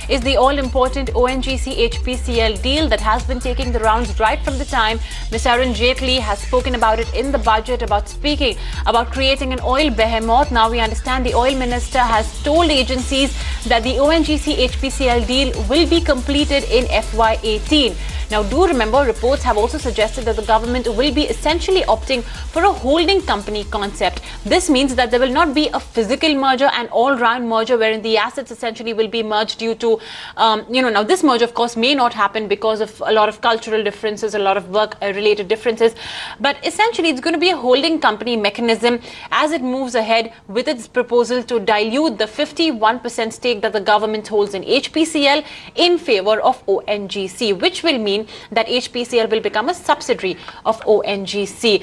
Is the all-important ONGC-HPCL deal that has been taking the rounds right from the time Mr. Arun Jaitley has spoken about it in the budget, speaking about creating an oil behemoth. Now we understand the oil minister has told agencies that the ONGC-HPCL deal will be completed in FY18. Now, do remember, reports have also suggested that the government will be essentially opting for a holding company concept. This means that there will not be a physical merger, an all-round merger wherein the assets essentially will be merged due to, now this merger, of course, may not happen because of a lot of cultural differences, a lot of work-related differences. But essentially, it's going to be a holding company mechanism as it moves ahead with its proposal to dilute the 51% stake that the government holds in HPCL in favor of ONGC, which will mean that HPCL will become a subsidiary of ONGC.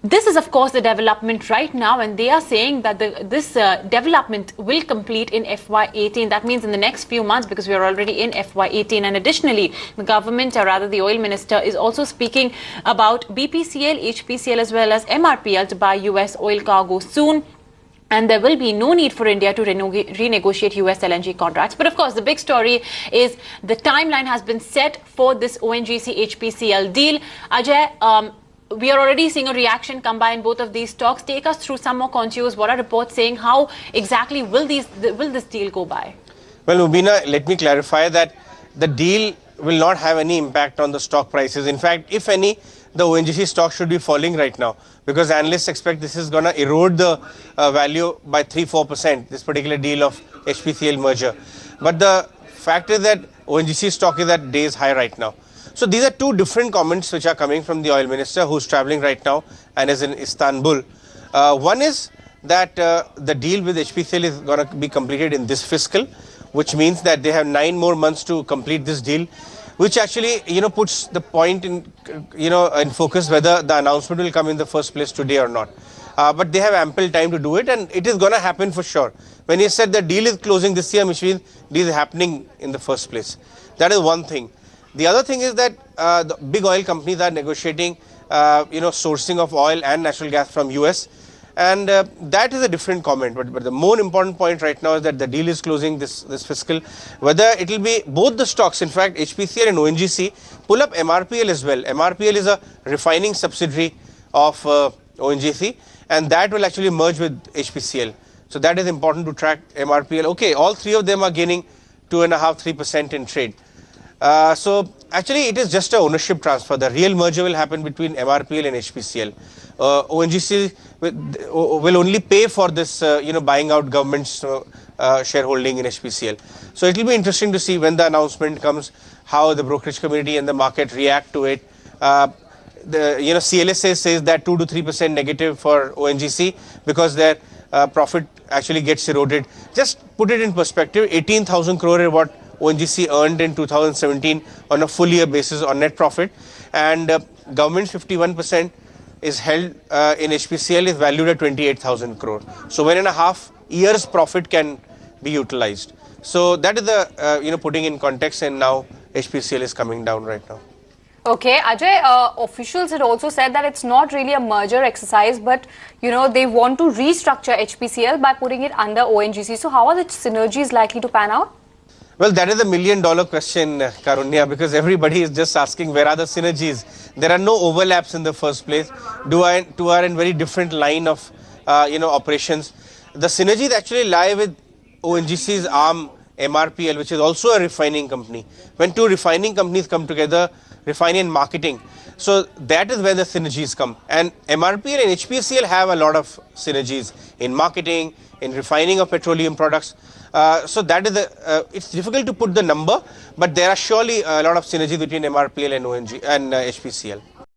This is, of course, the development right now, and they are saying that this development will complete in FY18. That means in the next few months, because we are already in FY18. And additionally, the government, or rather the oil minister, is also speaking about BPCL, HPCL, as well as MRPL to buy US oil cargo soon. And there will be no need for India to renegotiate US LNG contracts. But of course, the big story is the timeline has been set for this ONGC-HPCL deal. Ajay, we are already seeing a reaction come by in both of these talks. Take us through some more contours. What are reports saying? How exactly will this deal go by? Well, Mubina, let me clarify that the deal will not have any impact on the stock prices. In fact, if any, the ONGC stock should be falling right now, because analysts expect this is going to erode the value by 3-4%, this particular deal of HPCL merger. But the fact is that ONGC stock is at days high right now. So these are two different comments which are coming from the oil minister, who's traveling right now and is in Istanbul. One is that the deal with HPCL is going to be completed in this fiscal, which means that they have 9 more months to complete this deal, which actually, puts the point in, in focus whether the announcement will come in the first place today or not. But they have ample time to do it, and it is going to happen for sure. When he said the deal is closing this year, which means deal is happening in the first place. That is one thing. The other thing is that the big oil companies are negotiating, sourcing of oil and natural gas from US. And that is a different comment. But the more important point right now is that the deal is closing this fiscal. Whether it will be both the stocks, in fact, HPCL and ONGC, pull up MRPL as well. MRPL is a refining subsidiary of ONGC, and that will actually merge with HPCL. So that is important to track MRPL. Okay, all three of them are gaining 2.5–3% in trade. So actually it is just a ownership transfer. The real merger will happen between MRPL and HPCL. ONGC will only pay for this, buying out government's shareholding in HPCL. So it will be interesting to see when the announcement comes, how the brokerage community and the market react to it. CLSA says that 2–3% negative for ONGC because their profit actually gets eroded. Just put it in perspective, 18,000 crore is what ONGC earned in 2017 on a full year basis on net profit, and government's 51% is held in HPCL is valued at 28,000 crore. So 1.5 years profit can be utilized. So that is the putting in context, and now HPCL is coming down right now. Okay, Ajay, officials had also said that it's not really a merger exercise, but they want to restructure HPCL by putting it under ONGC. So how are the synergies likely to pan out? Well, that is a $1 million question, Karunya, because everybody is just asking where are the synergies. There are no overlaps in the first place. Two are in very different line of operations. The synergies actually lie with ONGC's arm MRPL, which is also a refining company. When two refining companies come together, refining and marketing, so that is where the synergies come. And MRPL and HPCL have a lot of synergies in marketing, in refining of petroleum products. So that is it's difficult to put the number, but there are surely a lot of synergy between MRPL and HPCL.